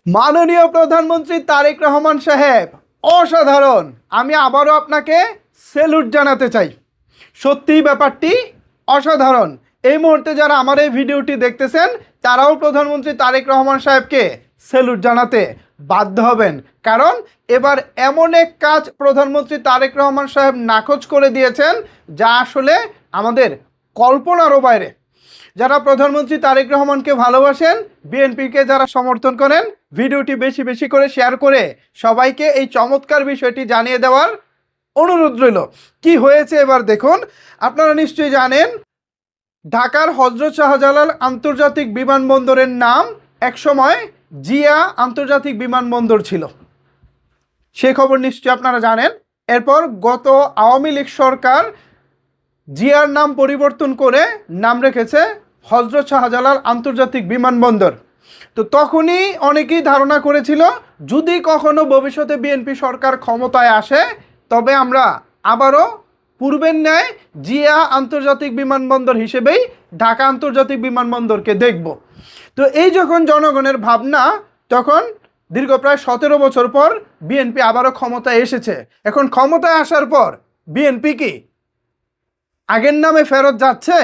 মাননীয় প্রধানমন্ত্রী তারেক রহমান সাহেব অসাধারণ। আমি আবারও আপনাকে স্যালুট জানাতে চাই। সত্যিই ব্যাপারটি অসাধারণ। এই মুহূর্তে যারা আমার এই ভিডিওটি দেখতেছেন তারাও প্রধানমন্ত্রী তারেক রহমান সাহেবকে স্যালুট জানাতে বাধ্য হবেন, কারণ এবার এমন এক কাজ প্রধানমন্ত্রী তারেক রহমান সাহেব নাকচ করে দিয়েছেন যা আসলে আমাদের কল্পনারও বাইরে। যারা প্রধানমন্ত্রী তারেক রহমানকে ভালোবাসেন, বিএনপিকে যারা সমর্থন করেন, ভিডিওটি বেশি বেশি করে শেয়ার করে সবাইকে এই চমৎকার বিষয়টি জানিয়ে দেওয়ার অনুরোধ রইল। কি হয়েছে এবার দেখুন। আপনারা নিশ্চয়ই জানেন ঢাকার হযরত শাহজালাল আন্তর্জাতিক বিমানবন্দরের নাম একসময় জিয়া আন্তর্জাতিক বিমানবন্দর ছিল। সে খবর নিশ্চয়ই আপনারা জানেন। এরপর গত আওয়ামী লীগ সরকার জিয়ার নাম পরিবর্তন করে নাম রেখেছে হযরত শাহজালাল আন্তর্জাতিক বিমানবন্দর। তো তখনই অনেকেই ধারণা করেছিল যদি কখনো ভবিষ্যতে বিএনপি সরকার ক্ষমতায় আসে তবে আমরা আবারও পূর্বের ন্যায় জিয়া আন্তর্জাতিক বিমানবন্দর হিসেবেই ঢাকা আন্তর্জাতিক বিমানবন্দরকে দেখব। তো এই যখন জনগণের ভাবনা, তখন দীর্ঘ প্রায় 17 বছর পর বিএনপি আবারও ক্ষমতায় এসেছে। এখন ক্ষমতায় আসার পর বিএনপি কি আগের নামে ফেরত যাচ্ছে?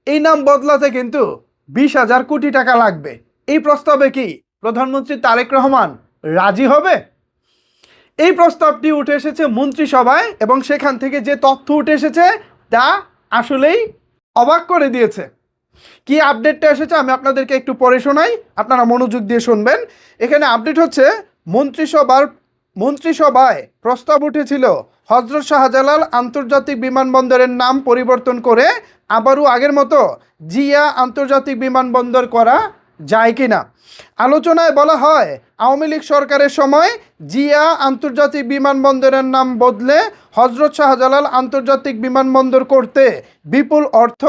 এই নাম বদলাতে কিন্তু 20,000 কোটি টাকা লাগবে। এই প্রস্তাবে কি প্রধানমন্ত্রী তারেক রহমান রাজি হবে? এই প্রস্তাবটি উঠে এসেছে মন্ত্রিসভায় এবং সেখান থেকে যে তথ্য উঠে এসেছে তা আসলেই অবাক করে দিয়েছে। কি আপডেটটা এসেছে আমি আপনাদেরকে একটু পড়ে শোনাই, আপনারা মনোযোগ দিয়ে শুনবেন। এখানে আপডেট হচ্ছে মন্ত্রিসভায় প্রস্তাব উঠেছিল হযরত শাহজালাল আন্তর্জাতিক বিমানবন্দরের নাম পরিবর্তন করে আবারও আগের মতো জিয়া আন্তর্জাতিক বিমানবন্দর করা যায় কিনা। আলোচনায় বলা হয় আওয়ামী লীগ সরকারের সময় জিয়া আন্তর্জাতিক বিমানবন্দরের নাম বদলে হযরত শাহজালাল আন্তর্জাতিক বিমানবন্দর করতে বিপুল অর্থ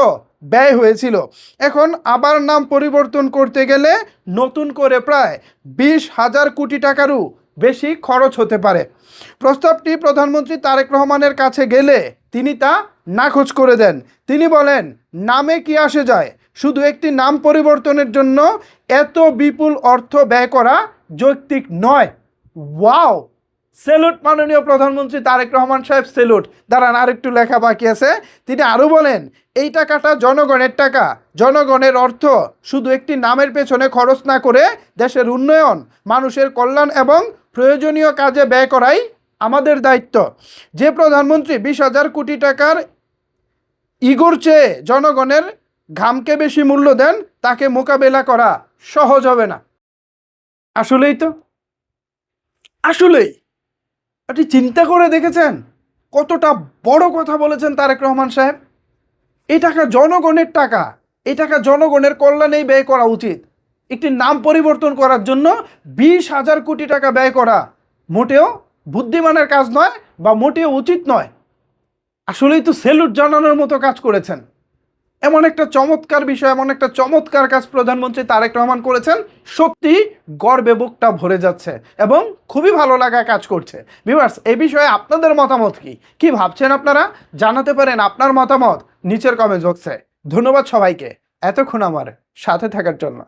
ব্যয় হয়েছিল। এখন আবার নাম পরিবর্তন করতে গেলে নতুন করে প্রায় 20,000 কোটি টাকারও বেশি খরচ হতে পারে। প্রস্তাবটি প্রধানমন্ত্রী তারেক রহমানের কাছে গেলে তিনি তা নাকচ করে দেন। তিনি বলেন, নামে কি আসে যায়, শুধু একটি নাম পরিবর্তনের জন্য এত বিপুল অর্থ ব্যয় করা যৌক্তিক নয়। ওয়াও, স্যালুট মাননীয় প্রধানমন্ত্রী তারেক রহমান সাহেব, স্যালুট। দাঁড়ান, আরেকটু লেখা বাকি আছে। তিনি আরও বলেন, এই টাকাটা জনগণের টাকা, জনগণের অর্থ শুধু একটি নামের পেছনে খরচ না করে দেশের উন্নয়ন, মানুষের কল্যাণ এবং প্রয়োজনীয় কাজে ব্যয় করাই আমাদের দায়িত্ব। যে প্রধানমন্ত্রী 20,000 কোটি টাকার ইগোর চেয়ে জনগণের ঘামকে বেশি মূল্য দেন তাকে মোকাবেলা করা সহজ হবে না। আসলেই তো, আসলেই আপনি চিন্তা করে দেখেছেন কতটা বড় কথা বলেছেন তারেক রহমান সাহেব। এই টাকা জনগণের টাকা, এই টাকা জনগণের কল্যাণেই ব্যয় করা উচিত। একটি নাম পরিবর্তন করার জন্য 20,000 কোটি টাকা ব্যয় করা মোটেও বুদ্ধিমানের কাজ নয় বা মোটেও উচিত নয়। আসলেই তো স্যালুট জানানোর মতো কাজ করেছেন। এমন একটা চমৎকার বিষয়, এমন একটা চমৎকার কাজ প্রধানমন্ত্রী তারেক রহমান করেছেন, সত্যি গর্বে বুকটা ভরে যাচ্ছে এবং খুবই ভালো লাগা কাজ করছে। ভিউয়ার্স, এই বিষয়ে আপনাদের মতামত কি ভাবছেন আপনারা? জানাতে পারেন আপনার মতামত নিচের কমেন্ট বক্সে। ধন্যবাদ সবাইকে এতক্ষণ আমার সাথে থাকার জন্য।